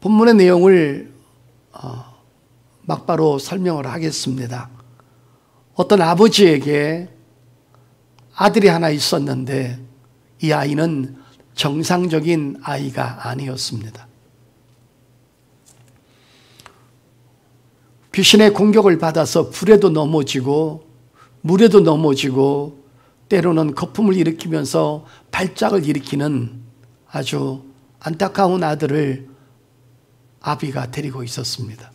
본문의 내용을 막바로 설명을 하겠습니다. 어떤 아버지에게 아들이 하나 있었는데 이 아이는 정상적인 아이가 아니었습니다. 귀신의 공격을 받아서 불에도 넘어지고 물에도 넘어지고 때로는 거품을 일으키면서 발작을 일으키는 아주 안타까운 아들을 아비가 데리고 있었습니다.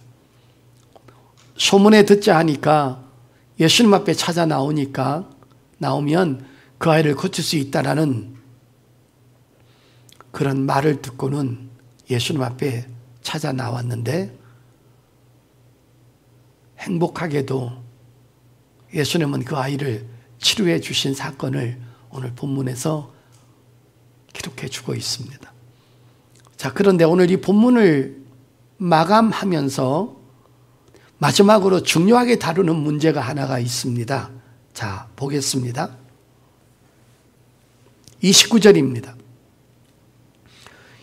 소문에 듣자 하니까 예수님 앞에 찾아 나오면 그 아이를 고칠 수 있다라는 그런 말을 듣고는 예수님 앞에 찾아 나왔는데 행복하게도 예수님은 그 아이를 치료해 주신 사건을 오늘 본문에서 기록해 주고 있습니다. 자, 그런데 오늘 이 본문을 마감하면서 마지막으로 중요하게 다루는 문제가 하나가 있습니다. 자, 보겠습니다. 29절입니다.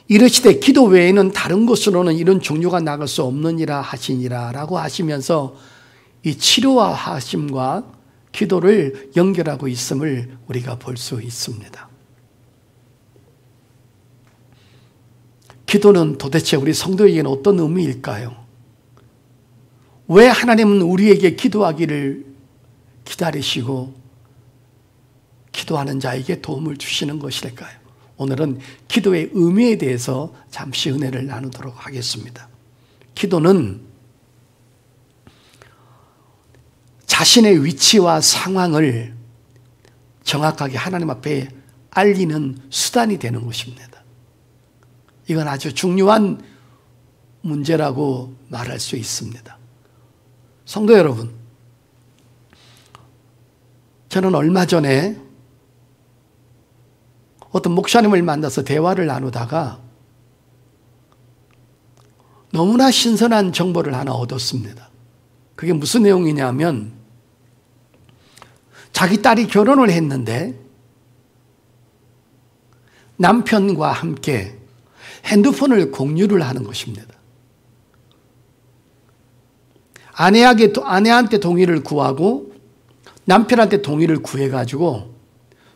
이르시되 기도 외에는 다른 곳으로는 이런 종류가 나갈 수 없느니라 하시니라 라고 하시면서 이 치료와 하심과 기도를 연결하고 있음을 우리가 볼 수 있습니다. 기도는 도대체 우리 성도에게는 어떤 의미일까요? 왜 하나님은 우리에게 기도하기를 기다리시고 기도하는 자에게 도움을 주시는 것일까요? 오늘은 기도의 의미에 대해서 잠시 은혜를 나누도록 하겠습니다. 기도는 자신의 위치와 상황을 정확하게 하나님 앞에 알리는 수단이 되는 것입니다. 이건 아주 중요한 문제라고 말할 수 있습니다. 성도 여러분, 저는 얼마 전에 어떤 목사님을 만나서 대화를 나누다가 너무나 신선한 정보를 하나 얻었습니다. 그게 무슨 내용이냐면 자기 딸이 결혼을 했는데 남편과 함께 핸드폰을 공유를 하는 것입니다. 아내한테 동의를 구하고 남편한테 동의를 구해가지고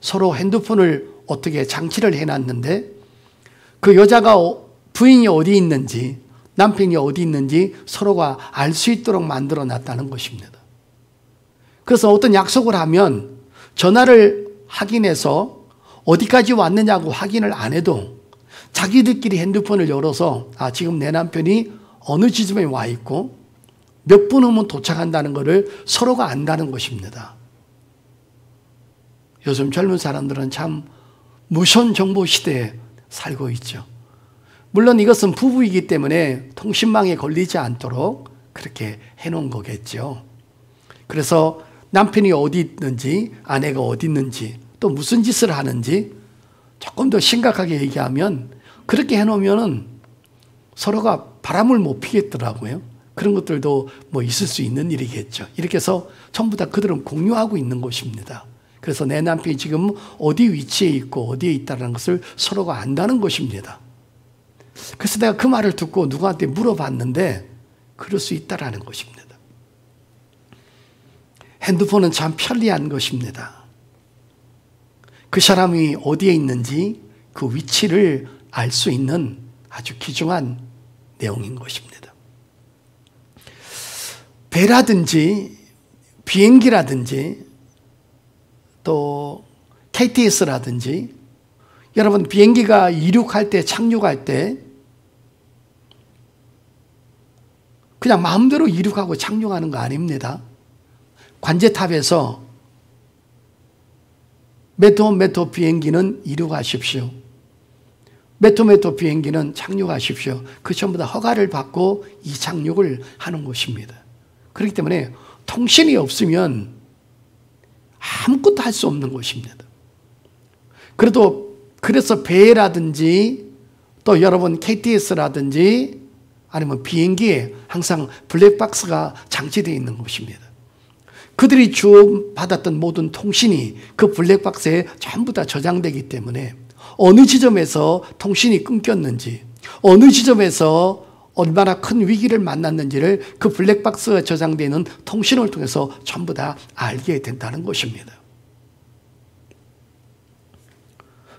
서로 핸드폰을 어떻게 장치를 해놨는데 그 여자가 부인이 어디 있는지 남편이 어디 있는지 서로가 알 수 있도록 만들어 놨다는 것입니다. 그래서 어떤 약속을 하면 전화를 확인해서 어디까지 왔느냐고 확인을 안 해도 자기들끼리 핸드폰을 열어서 지금 내 남편이 어느 지점에 와 있고 몇 분 후면 도착한다는 것을 서로가 안다는 것입니다. 요즘 젊은 사람들은 참 무선 정보 시대에 살고 있죠. 물론 이것은 부부이기 때문에 통신망에 걸리지 않도록 그렇게 해놓은 거겠죠. 그래서 남편이 어디 있는지 아내가 어디 있는지 또 무슨 짓을 하는지 조금 더 심각하게 얘기하면 그렇게 해놓으면 서로가 바람을 못 피겠더라고요. 그런 것들도 있을 수 있는 일이겠죠. 이렇게 해서 전부 다 그들은 공유하고 있는 것입니다. 그래서 내 남편이 지금 어디 위치에 있고 어디에 있다는 것을 서로가 안다는 것입니다. 그래서 내가 그 말을 듣고 누구한테 물어봤는데 그럴 수 있다라는 것입니다. 핸드폰은 참 편리한 것입니다. 그 사람이 어디에 있는지 그 위치를 알 수 있는 아주 귀중한 내용인 것입니다. 배라든지 비행기라든지 또 KTX라든지 여러분 비행기가 이륙할 때 착륙할 때 그냥 마음대로 이륙하고 착륙하는 거 아닙니다. 관제탑에서 몇 호 비행기는 이륙하십시오. 몇 호 비행기는 착륙하십시오. 그 전부 다 허가를 받고 이 착륙을 하는 것입니다. 그렇기 때문에 통신이 없으면 아무것도 할 수 없는 것입니다. 그래서 배라든지 또 여러분 KTX라든지 아니면 비행기에 항상 블랙박스가 장치되어 있는 것입니다. 그들이 주고받았던 모든 통신이 그 블랙박스에 전부 다 저장되기 때문에 어느 지점에서 통신이 끊겼는지 어느 지점에서 얼마나 큰 위기를 만났는지를 그 블랙박스가 저장되어 있는 통신을 통해서 전부 다 알게 된다는 것입니다.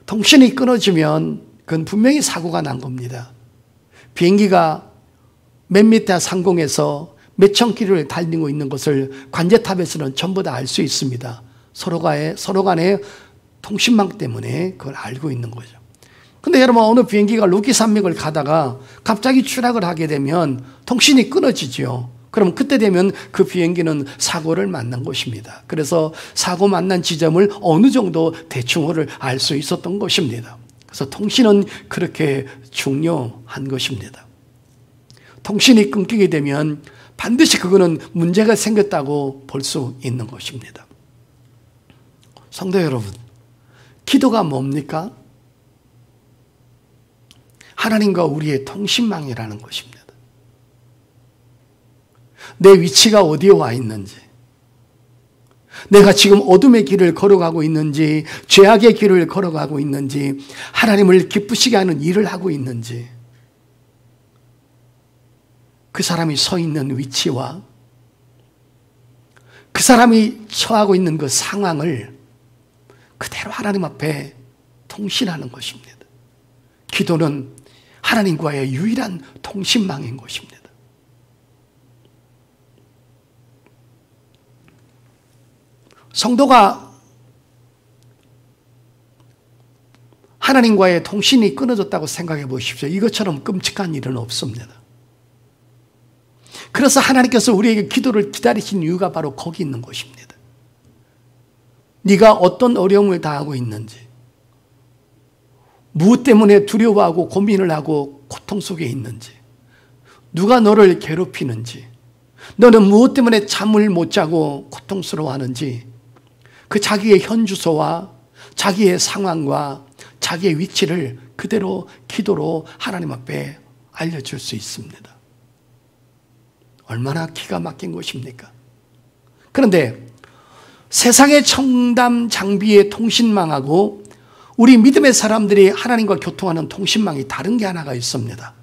통신이 끊어지면 그건 분명히 사고가 난 겁니다. 비행기가 몇 미터 상공에서 몇천 킬로를 달리고 있는 것을 관제탑에서는 전부 다 알 수 있습니다. 서로 간의 통신망 때문에 그걸 알고 있는 거죠. 근데 여러분, 어느 비행기가 로키 산맥을 가다가 갑자기 추락을 하게 되면 통신이 끊어지죠. 그럼 그때 되면 그 비행기는 사고를 만난 것입니다. 그래서 사고 만난 지점을 어느 정도 대충을 알 수 있었던 것입니다. 그래서 통신은 그렇게 중요한 것입니다. 통신이 끊기게 되면 반드시 그거는 문제가 생겼다고 볼 수 있는 것입니다. 성도 여러분, 기도가 뭡니까? 하나님과 우리의 통신망이라는 것입니다. 내 위치가 어디에 와 있는지, 내가 지금 어둠의 길을 걸어가고 있는지, 죄악의 길을 걸어가고 있는지, 하나님을 기쁘시게 하는 일을 하고 있는지, 그 사람이 서 있는 위치와 그 사람이 처하고 있는 그 상황을 그대로 하나님 앞에 통신하는 것입니다. 기도는 하나님과의 유일한 통신망인 것입니다. 성도가 하나님과의 통신이 끊어졌다고 생각해 보십시오. 이것처럼 끔찍한 일은 없습니다. 그래서 하나님께서 우리에게 기도를 기다리신 이유가 바로 거기 있는 것입니다. 네가 어떤 어려움을 당하고 있는지, 무엇 때문에 두려워하고 고민을 하고 고통 속에 있는지, 누가 너를 괴롭히는지, 너는 무엇 때문에 잠을 못 자고 고통스러워하는지, 그 자기의 현 주소와 자기의 상황과 자기의 위치를 그대로 기도로 하나님 앞에 알려줄 수 있습니다. 얼마나 기가 막힌 것입니까? 그런데 세상의 청담 장비의 통신망하고 우리 믿음의 사람들이 하나님과 교통하는 통신망이 다른 게 하나가 있습니다.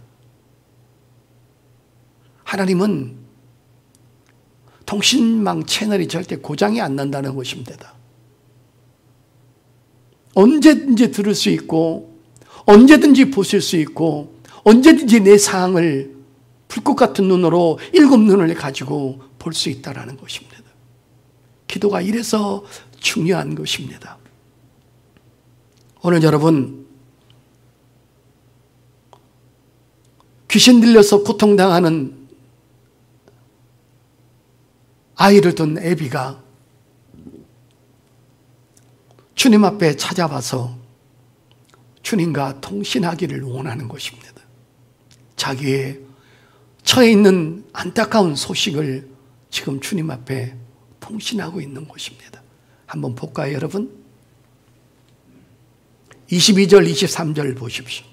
하나님은 통신망 채널이 절대 고장이 안 난다는 것입니다. 언제든지 들을 수 있고, 언제든지 보실 수 있고, 언제든지 내 상황을 불꽃 같은 눈으로 7눈을 가지고 볼 수 있다는 것입니다. 기도가 이래서 중요한 것입니다. 오늘 여러분, 귀신 들려서 고통당하는 아이를 둔 애비가 주님 앞에 찾아와서 주님과 통신하기를 원하는 것입니다. 자기의 처해 있는 안타까운 소식을 지금 주님 앞에 통신하고 있는 것입니다. 한번 볼까요, 여러분? 22절, 23절 보십시오.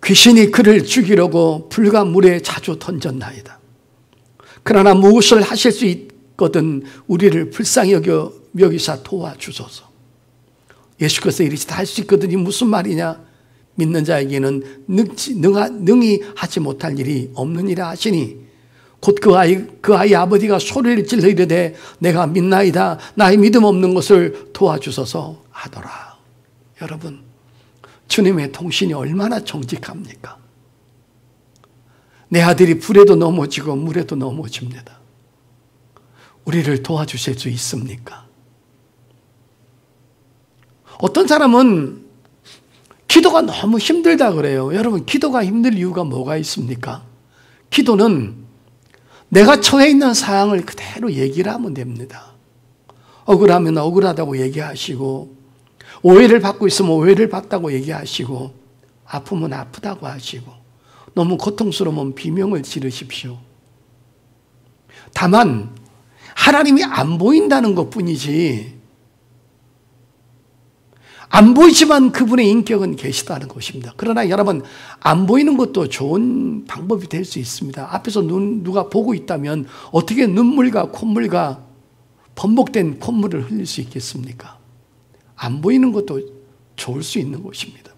귀신이 그를 죽이려고 불과 물에 자주 던졌나이다. 그러나 무엇을 하실 수 있거든 우리를 불쌍히 여기사 도와주소서. 예수께서 이르시되 할 수 있거든이 무슨 말이냐? 믿는 자에게는 능히 하지 못할 일이 없느니라 하시니, 곧 그 아이 아버지가 소리를 질러 이르되 내가 믿나이다. 나의 믿음 없는 것을 도와주소서 하더라. 여러분, 주님의 통신이 얼마나 정직합니까? 내 아들이 불에도 넘어지고 물에도 넘어집니다. 우리를 도와주실 수 있습니까? 어떤 사람은 기도가 너무 힘들다 그래요. 여러분, 기도가 힘들 이유가 뭐가 있습니까? 기도는 내가 처해 있는 상황을 그대로 얘기를 하면 됩니다. 억울하면 억울하다고 얘기하시고, 오해를 받고 있으면 오해를 받다고 얘기하시고, 아프면 아프다고 하시고, 너무 고통스러우면 비명을 지르십시오. 다만 하나님이 안 보인다는 것뿐이지, 안 보이지만 그분의 인격은 계시다는 것입니다. 그러나 여러분, 안 보이는 것도 좋은 방법이 될 수 있습니다. 앞에서 누가 보고 있다면 어떻게 눈물과 콧물과 번복된 콧물을 흘릴 수 있겠습니까? 안 보이는 것도 좋을 수 있는 것입니다.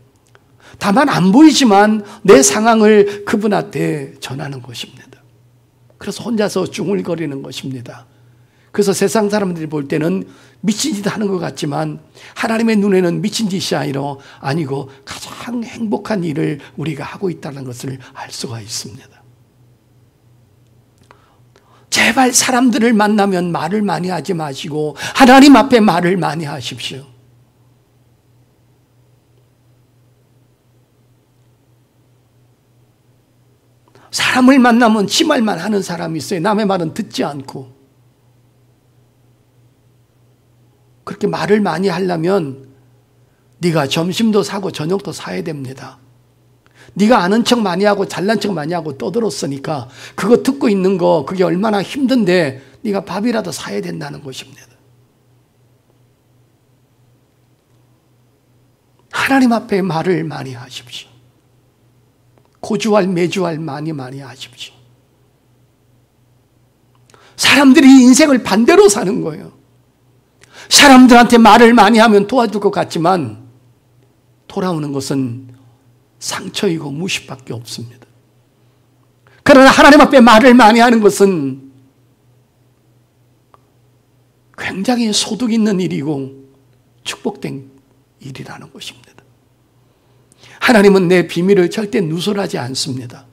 다만 안 보이지만 내 상황을 그분한테 전하는 것입니다. 그래서 혼자서 중얼거리는 것입니다. 그래서 세상 사람들이 볼 때는 미친 짓 하는 것 같지만 하나님의 눈에는 미친 짓이 아니고 가장 행복한 일을 우리가 하고 있다는 것을 알 수가 있습니다. 제발 사람들을 만나면 말을 많이 하지 마시고 하나님 앞에 말을 많이 하십시오. 사람을 만나면 지 말만 하는 사람이 있어요. 남의 말은 듣지 않고. 그렇게 말을 많이 하려면 네가 점심도 사고 저녁도 사야 됩니다. 네가 아는 척 많이 하고 잘난 척 많이 하고 떠들었으니까 그거 듣고 있는 거 그게 얼마나 힘든데 네가 밥이라도 사야 된다는 것입니다. 하나님 앞에 말을 많이 하십시오. 고주할 매주할 많이 하십시오. 사람들이 인생을 반대로 사는 거예요. 사람들한테 말을 많이 하면 도와줄 것 같지만 돌아오는 것은 상처이고 무시밖에 없습니다. 그러나 하나님 앞에 말을 많이 하는 것은 굉장히 소득 있는 일이고 축복된 일이라는 것입니다. 하나님은 내 비밀을 절대 누설하지 않습니다.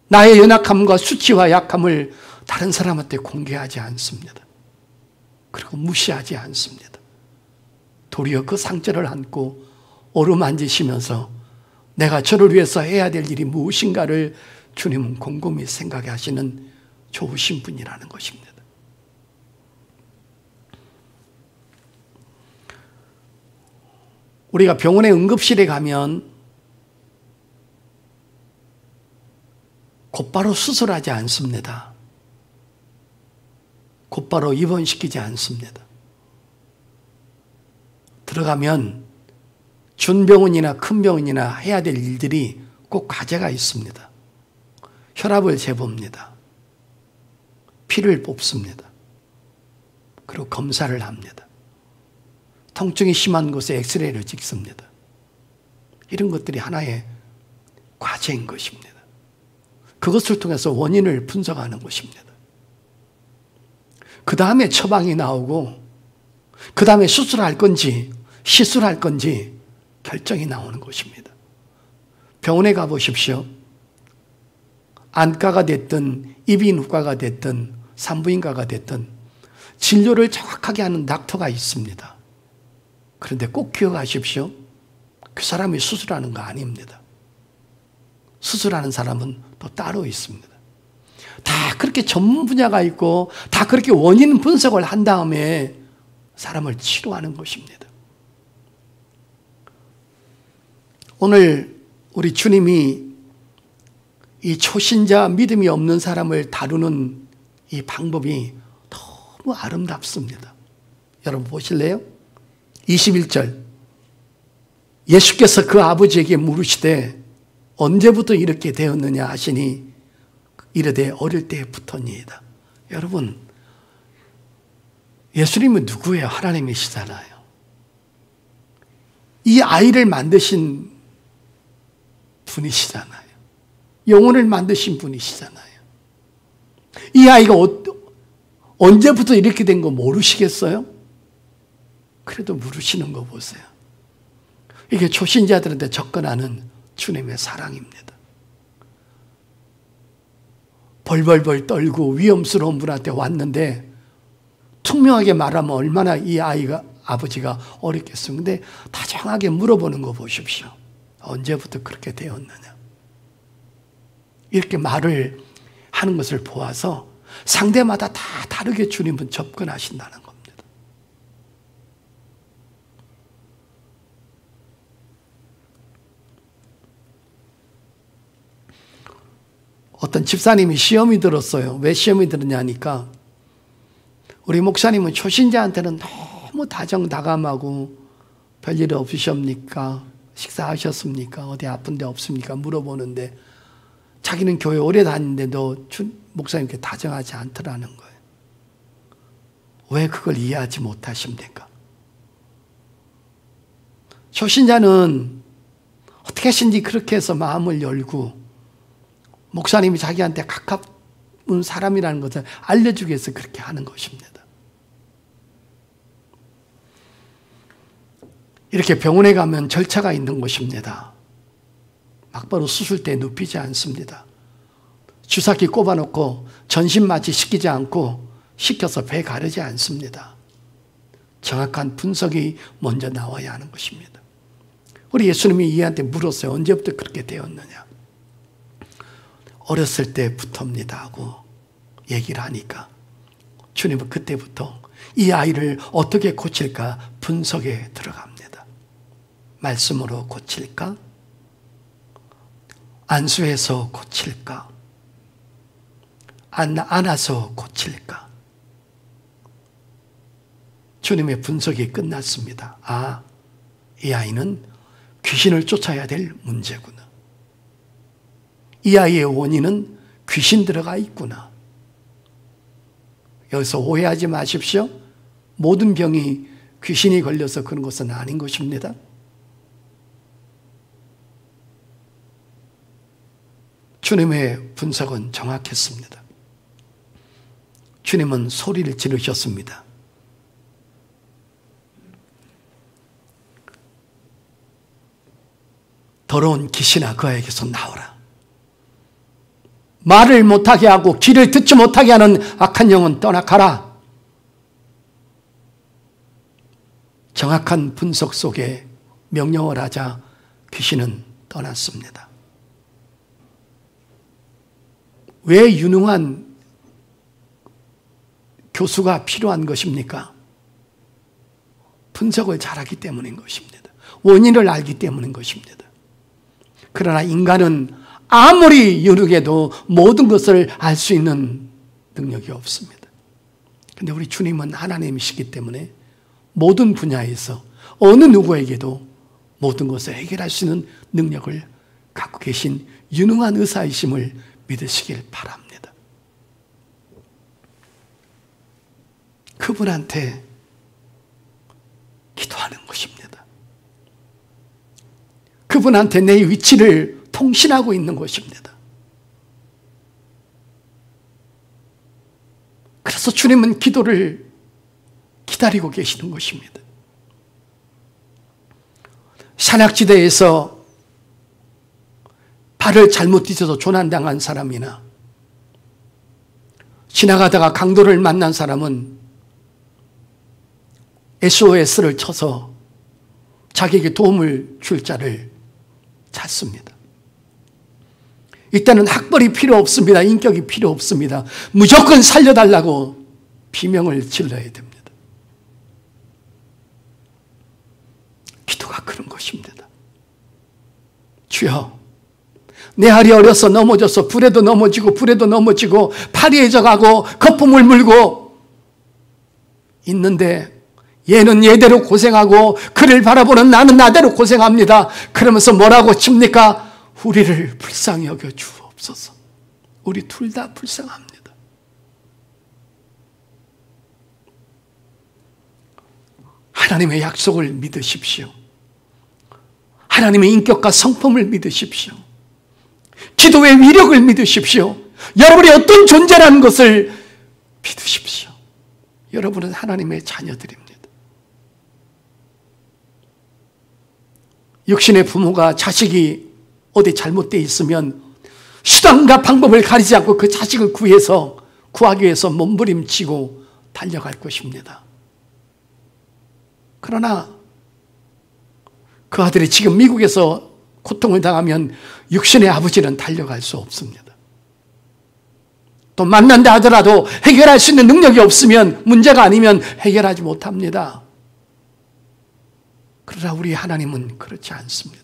나의 연약함과 수치와 약함을 다른 사람한테 공개하지 않습니다. 그리고 무시하지 않습니다. 도리어 그 상처를 안고 어루만지시면서 내가 저를 위해서 해야 될 일이 무엇인가를 주님은 곰곰이 생각해 하시는 좋으신 분이라는 것입니다. 우리가 병원의 응급실에 가면 곧바로 수술하지 않습니다. 곧바로 입원시키지 않습니다. 들어가면 준병원이나 큰 병원이나 해야 될 일들이 꼭 과제가 있습니다. 혈압을 재봅니다. 피를 뽑습니다. 그리고 검사를 합니다. 통증이 심한 곳에 엑스레이를 찍습니다. 이런 것들이 하나의 과제인 것입니다. 그것을 통해서 원인을 분석하는 것입니다. 그 다음에 처방이 나오고 그 다음에 수술할 건지 시술할 건지 결정이 나오는 것입니다. 병원에 가보십시오. 안과가 됐든 이비인후과가 됐든 산부인과가 됐든 진료를 정확하게 하는 닥터가 있습니다. 그런데 꼭 기억하십시오. 그 사람이 수술하는 거 아닙니다. 수술하는 사람은 또 따로 있습니다. 다 그렇게 전문 분야가 있고 다 그렇게 원인 분석을 한 다음에 사람을 치료하는 것입니다. 오늘 우리 주님이 이 초신자 믿음이 없는 사람을 다루는 이 방법이 너무 아름답습니다. 여러분 보실래요? 21절 예수께서 그 아버지에게 물으시되 언제부터 이렇게 되었느냐 하시니 이르되 어릴 때부터니이다. 여러분 예수님은 누구예요? 하나님이시잖아요. 이 아이를 만드신 분이시잖아요. 영혼을 만드신 분이시잖아요. 이 아이가 언제부터 이렇게 된 거 모르시겠어요? 그래도 물으시는 거 보세요. 이게 초신자들한테 접근하는 주님의 사랑입니다. 벌벌벌 떨고 위험스러운 분한테 왔는데 투명하게 말하면 얼마나 이 아이가 아버지가 어렵겠어요. 근데 다정하게 물어보는 거 보십시오. 언제부터 그렇게 되었느냐. 이렇게 말을 하는 것을 보아서 상대마다 다 다르게 주님은 접근하신다는 겁니다. 어떤 집사님이 시험이 들었어요. 왜 시험이 들었냐니까 우리 목사님은 초신자한테는 너무 다정다감하고 별일 없으십니까? 식사하셨습니까? 어디 아픈 데 없습니까? 물어보는데 자기는 교회 오래 다니는데도 목사님께 다정하지 않더라는 거예요. 왜 그걸 이해하지 못하십니까? 초신자는 어떻게 하신지 그렇게 해서 마음을 열고 목사님이 자기한테 가까운 사람이라는 것을 알려주기 위해서 그렇게 하는 것입니다. 이렇게 병원에 가면 절차가 있는 것입니다. 막바로 수술대에 눕히지 않습니다. 주사기 꼽아놓고 전신마취 시키지 않고 시켜서 배 가르지 않습니다. 정확한 분석이 먼저 나와야 하는 것입니다. 우리 예수님이 이한테 물었어요. 언제부터 그렇게 되었느냐? 어렸을 때부터입니다 하고 얘기를 하니까 주님은 그때부터 이 아이를 어떻게 고칠까 분석에 들어갑니다. 말씀으로 고칠까? 안수해서 고칠까? 안아서 고칠까? 주님의 분석이 끝났습니다. 아, 이 아이는 귀신을 쫓아야 될 문제구나. 이 아이의 원인은 귀신 들어가 있구나. 여기서 오해하지 마십시오. 모든 병이 귀신이 걸려서 그런 것은 아닌 것입니다. 주님의 분석은 정확했습니다. 주님은 소리를 지르셨습니다. 더러운 귀신아, 그 아이에게서 나오라. 말을 못하게 하고 귀를 듣지 못하게 하는 악한 영은 떠나가라. 정확한 분석 속에 명령을 하자 귀신은 떠났습니다. 왜 유능한 교수가 필요한 것입니까? 분석을 잘하기 때문인 것입니다. 원인을 알기 때문인 것입니다. 그러나 인간은 아무리 유능해도 모든 것을 알 수 있는 능력이 없습니다. 그런데 우리 주님은 하나님이시기 때문에 모든 분야에서 어느 누구에게도 모든 것을 해결할 수 있는 능력을 갖고 계신 유능한 의사이심을 믿으시길 바랍니다. 그분한테 기도하는 것입니다. 그분한테 내 위치를 통신하고 있는 것입니다. 그래서 주님은 기도를 기다리고 계시는 것입니다. 산악지대에서 발을 잘못 디뎌서 조난당한 사람이나 지나가다가 강도를 만난 사람은 SOS를 쳐서 자기에게 도움을 줄 자를 찾습니다. 이때는 학벌이 필요 없습니다. 인격이 필요 없습니다. 무조건 살려달라고 비명을 질러야 됩니다. 기도가 그런 것입니다. 주여, 내 알이 어려서 넘어져서 불에도 넘어지고 파리해져 가고 거품을 물고 있는데 얘는 얘대로 고생하고 그를 바라보는 나는 나대로 고생합니다. 그러면서 뭐라고 칩니까? 우리를 불쌍히 여겨 주옵소서. 우리 둘 다 불쌍합니다. 하나님의 약속을 믿으십시오. 하나님의 인격과 성품을 믿으십시오. 기도의 위력을 믿으십시오. 여러분이 어떤 존재라는 것을 믿으십시오. 여러분은 하나님의 자녀들입니다. 육신의 부모가 자식이 어디 잘못되어 있으면 수단과 방법을 가리지 않고 그 자식을 구하기 위해서 몸부림치고 달려갈 것입니다. 그러나 그 아들이 지금 미국에서 고통을 당하면 육신의 아버지는 달려갈 수 없습니다. 또 만난다 하더라도 해결할 수 있는 능력이 없으면, 문제가 아니면 해결하지 못합니다. 그러나 우리 하나님은 그렇지 않습니다.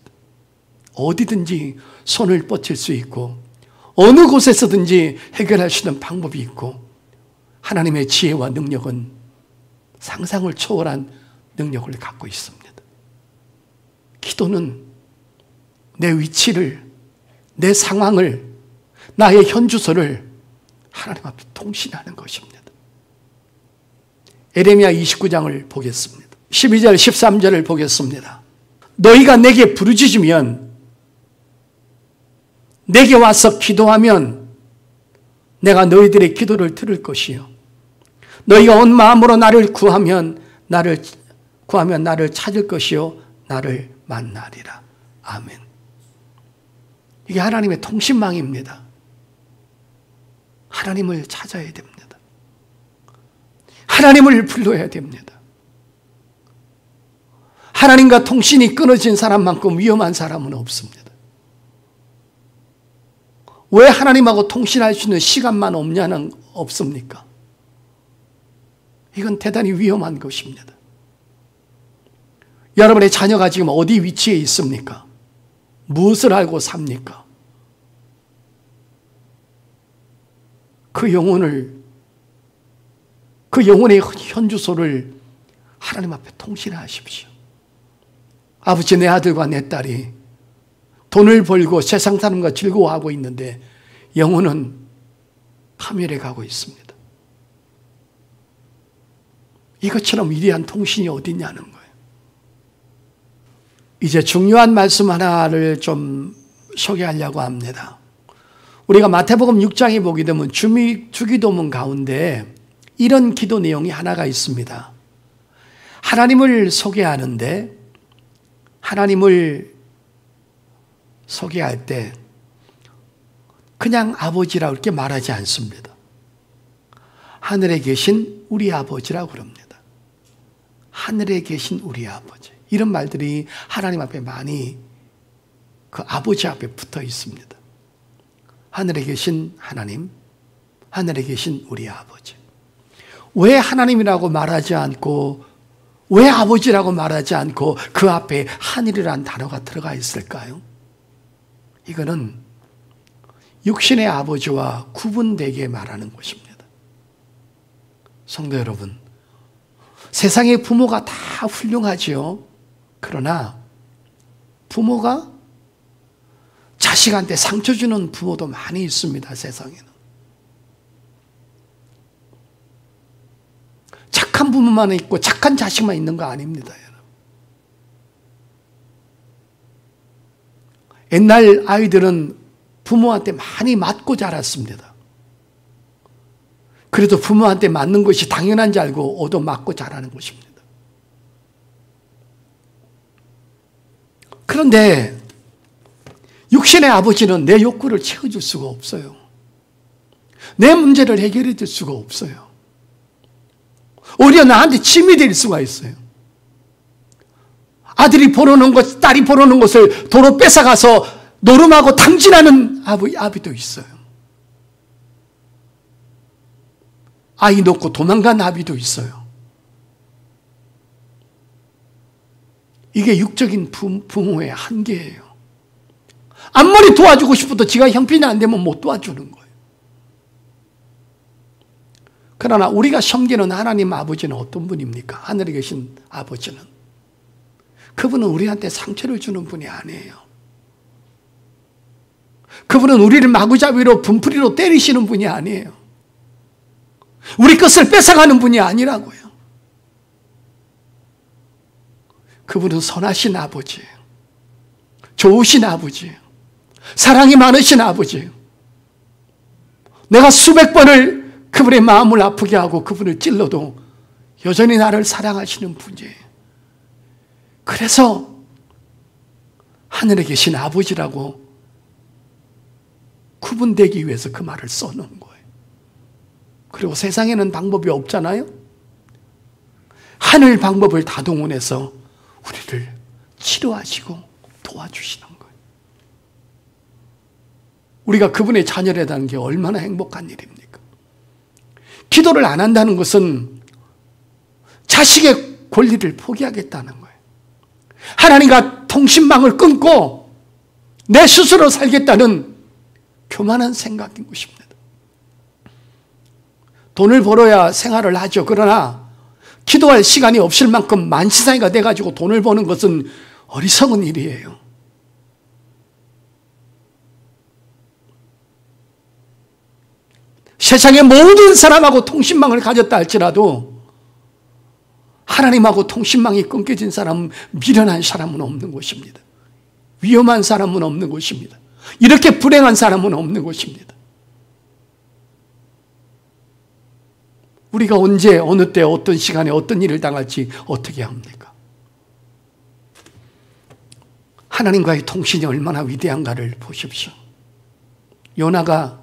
어디든지 손을 뻗칠 수 있고 어느 곳에서든지 해결할 수 있는 방법이 있고, 하나님의 지혜와 능력은 상상을 초월한 능력을 갖고 있습니다. 기도는 내 위치를, 내 상황을, 나의 현주소를 하나님 앞에 통신하는 것입니다. 에레미야 29장을 보겠습니다. 12절 13절을 보겠습니다. 너희가 내게 부르짖으면, 내게 와서 기도하면 내가 너희들의 기도를 들을 것이요. 너희가 온 마음으로 나를 구하면 나를 찾을 것이요. 나를 만나리라. 아멘. 이게 하나님의 통신망입니다. 하나님을 찾아야 됩니다. 하나님을 불러야 됩니다. 하나님과 통신이 끊어진 사람만큼 위험한 사람은 없습니다. 왜 하나님하고 통신할 수 있는 시간만 없습니까? 이건 대단히 위험한 것입니다. 여러분의 자녀가 지금 어디 위치에 있습니까? 무엇을 알고 삽니까? 그 영혼의 현주소를 하나님 앞에 통신하십시오. 아버지, 내 아들과 내 딸이 돈을 벌고 세상 사람과 즐거워하고 있는데 영혼은 파멸해 가고 있습니다. 이것처럼 위대한 통신이 어디 있냐는 거예요. 이제 중요한 말씀 하나를 좀 소개하려고 합니다. 우리가 마태복음 6장에 보게 되면 주기도문 가운데 이런 기도 내용이 하나가 있습니다. 하나님을 소개하는데, 하나님을 소개할 때 그냥 아버지라고 이렇게 말하지 않습니다. 하늘에 계신 우리 아버지라고 그럽니다. 하늘에 계신 우리 아버지. 이런 말들이 하나님 앞에 많이 그 아버지 앞에 붙어 있습니다. 하늘에 계신 하나님, 하늘에 계신 우리 아버지. 왜 하나님이라고 말하지 않고, 왜 아버지라고 말하지 않고 그 앞에 하늘이라는 단어가 들어가 있을까요? 이거는 육신의 아버지와 구분되게 말하는 것입니다. 성도 여러분, 세상의 부모가 다 훌륭하지요. 그러나 부모가 자식한테 상처 주는 부모도 많이 있습니다. 세상에는. 착한 부모만 있고 착한 자식만 있는 거 아닙니다. 여러분. 옛날 아이들은 부모한테 많이 맞고 자랐습니다. 그래도 부모한테 맞는 것이 당연한 줄 알고 얻어맞고 자라는 것입니다. 그런데 육신의 아버지는 내 욕구를 채워줄 수가 없어요. 내 문제를 해결해 줄 수가 없어요. 오히려 나한테 짐이 될 수가 있어요. 아들이 벌어놓은 것, 딸이 벌어놓은 것을 도로 뺏어가서 노름하고 탕진하는 아비도 있어요. 아이 놓고 도망간 아비도 있어요. 이게 육적인 부모의 한계예요. 아무리 도와주고 싶어도 지가 형편이 안 되면 못 도와주는 거예요. 그러나 우리가 섬기는 하나님 아버지는 어떤 분입니까? 하늘에 계신 아버지는. 그분은 우리한테 상처를 주는 분이 아니에요. 그분은 우리를 마구잡이로 분풀이로 때리시는 분이 아니에요. 우리 것을 뺏어가는 분이 아니라고요. 그분은 선하신 아버지예요. 좋으신 아버지예요. 사랑이 많으신 아버지예요. 내가 수백 번을 그분의 마음을 아프게 하고 그분을 찔러도 여전히 나를 사랑하시는 분이에요. 그래서 하늘에 계신 아버지라고 구분되기 위해서 그 말을 써놓은 거예요. 그리고 세상에는 방법이 없잖아요. 하늘 방법을 다 동원해서 우리를 치료하시고 도와주시는 거예요. 우리가 그분의 자녀라는 게 얼마나 행복한 일입니까? 기도를 안 한다는 것은 자식의 권리를 포기하겠다는 거예요. 하나님과 통신망을 끊고 내 스스로 살겠다는 교만한 생각인 것입니다. 돈을 벌어야 생활을 하죠. 그러나 기도할 시간이 없을 만큼 만시상이가 돼가지고 돈을 버는 것은 어리석은 일이에요. 세상의 모든 사람하고 통신망을 가졌다 할지라도 하나님하고 통신망이 끊겨진 사람은 미련한 사람은 없는 것입니다. 위험한 사람은 없는 것입니다. 이렇게 불행한 사람은 없는 것입니다. 우리가 언제 어느 때 어떤 시간에 어떤 일을 당할지 어떻게 합니까? 하나님과의 통신이 얼마나 위대한가를 보십시오. 요나가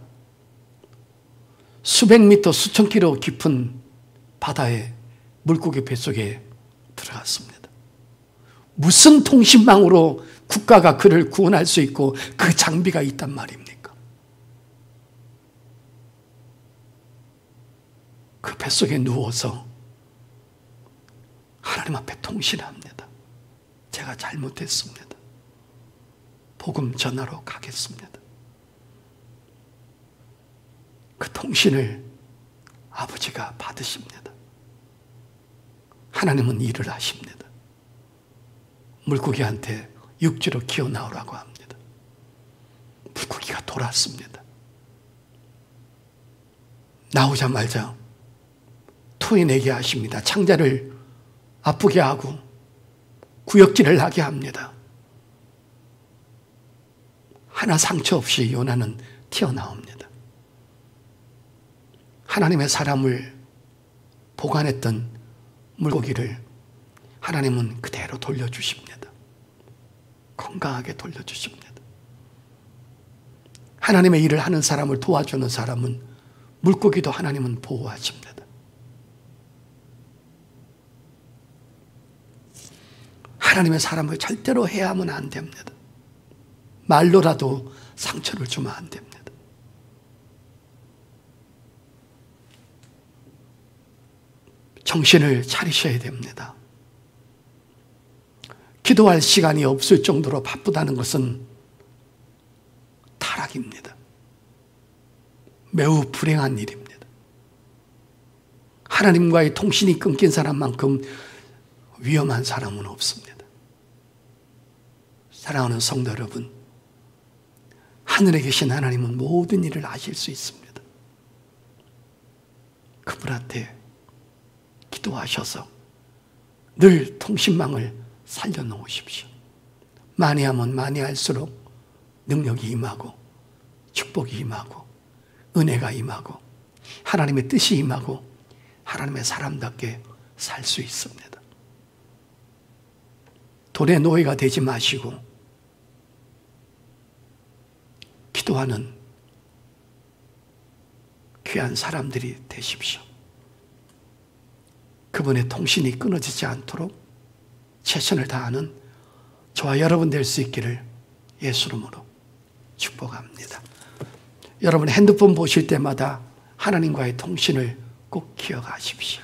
수백 미터 수천 킬로 깊은 바다에 물고기 뱃속에 들어갔습니다. 무슨 통신망으로 국가가 그를 구원할 수 있고 그 장비가 있단 말입니까? 그 뱃속에 누워서 하나님 앞에 통신합니다. 제가 잘못했습니다. 복음 전하러 가겠습니다. 그 통신을 아버지가 받으십니다. 하나님은 일을 하십니다. 물고기한테 육지로 기어 나오라고 합니다. 물고기가 돌았습니다. 나오자마자 토해내게 하십니다. 창자를 아프게 하고 구역질을 하게 합니다. 하나 상처 없이 요나는 튀어나옵니다. 하나님의 사람을 보관했던 물고기를 하나님은 그대로 돌려주십니다. 건강하게 돌려주십니다. 하나님의 일을 하는 사람을 도와주는 사람은 물고기도 하나님은 보호하십니다. 하나님의 사람을 절대로 해하면 안 됩니다. 말로라도 상처를 주면 안 됩니다. 정신을 차리셔야 됩니다. 기도할 시간이 없을 정도로 바쁘다는 것은 타락입니다. 매우 불행한 일입니다. 하나님과의 통신이 끊긴 사람만큼 위험한 사람은 없습니다. 사랑하는 성도 여러분, 하늘에 계신 하나님은 모든 일을 아실 수 있습니다. 그분한테 기도하셔서 늘 통신망을 살려놓으십시오. 많이 하면 많이 할수록 능력이 임하고 축복이 임하고 은혜가 임하고 하나님의 뜻이 임하고 하나님의 사람답게 살 수 있습니다. 돈의 노예가 되지 마시고 기도하는 귀한 사람들이 되십시오. 그분의 통신이 끊어지지 않도록 최선을 다하는 저와 여러분 될 수 있기를 예수 이름으로 축복합니다. 여러분 핸드폰 보실 때마다 하나님과의 통신을 꼭 기억하십시오.